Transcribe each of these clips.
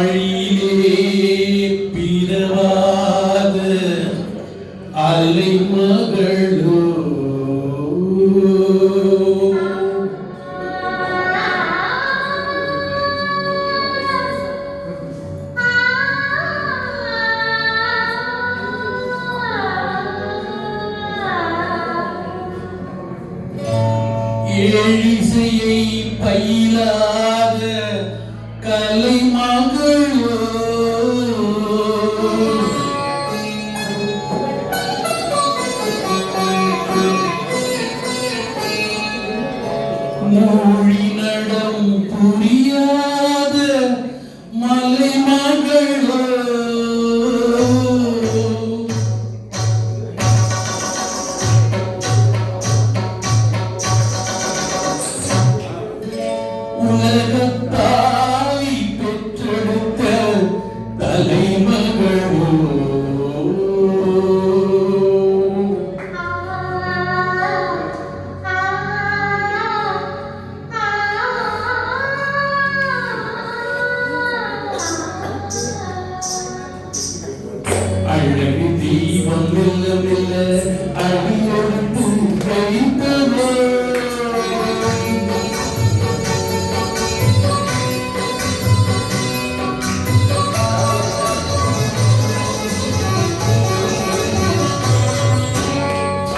ஆழியிலே பிறவாத அலைமகளோ ஏழிசையை பயிலாத கலைமகளோ மூழி நடம் புரியாத மலைமகளோ உலகத்தாய் பெற்றெடுத்த தலைமகளோ அழகு தீபம் மெல்ல மெல்ல அடியெடுத்து வைத்தவோ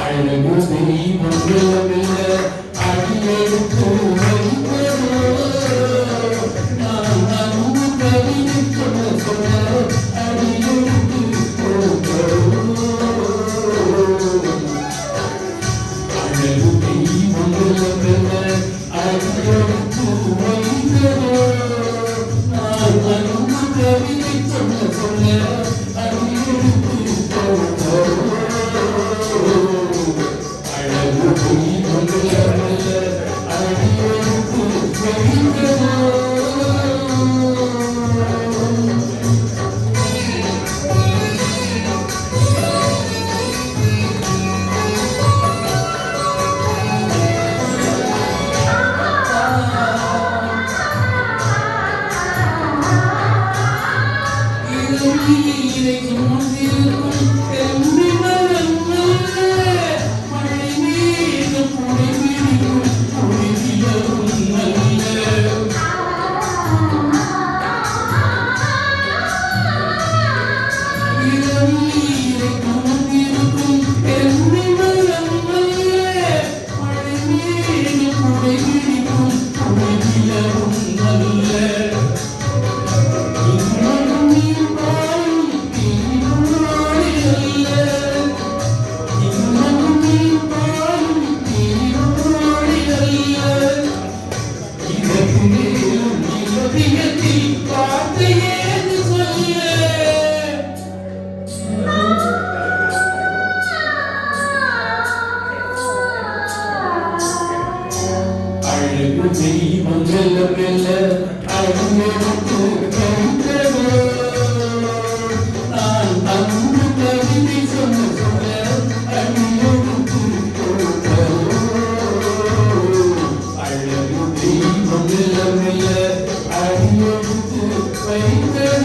அழகு தீபம் மெல்ல மெல்ல அடியெடுத்து வைத்தவோ நான் அன்பு கவிதை சொல்ல சொல்ல அடியெடுத்து அழகு தீபம் மெல்ல மெல்ல அடியெடுத்து வைத்தவோ நான் அன்பு கவிதை சொல்ல சொல்ல அடியெடுத்து அழகு தீபம் மெல்ல மெல்ல அடியெடுத்து வைத்தவோ இதை சுமந்திருக்கும் எம்பி மலர்மல்ல மழை மீது புடைபிடிக்கும் புடைவிலரும் நல்ல இதை சுமந்திருக்கும் எம்பி மலர்மல்ல மழை மீது புடைபிடிக்கும் புடைவிலரும் நல்ல அழகு தெய்வம் மெல்ல மெல்ல அழகெடுத்து வைத்தவோ நான் அன்பு கவிதை சொல்ல சொல்ல அழகெடுத்து அழகு தெய்வம் மெல்ல மெல்ல அழகெடுத்து வைத்தவோ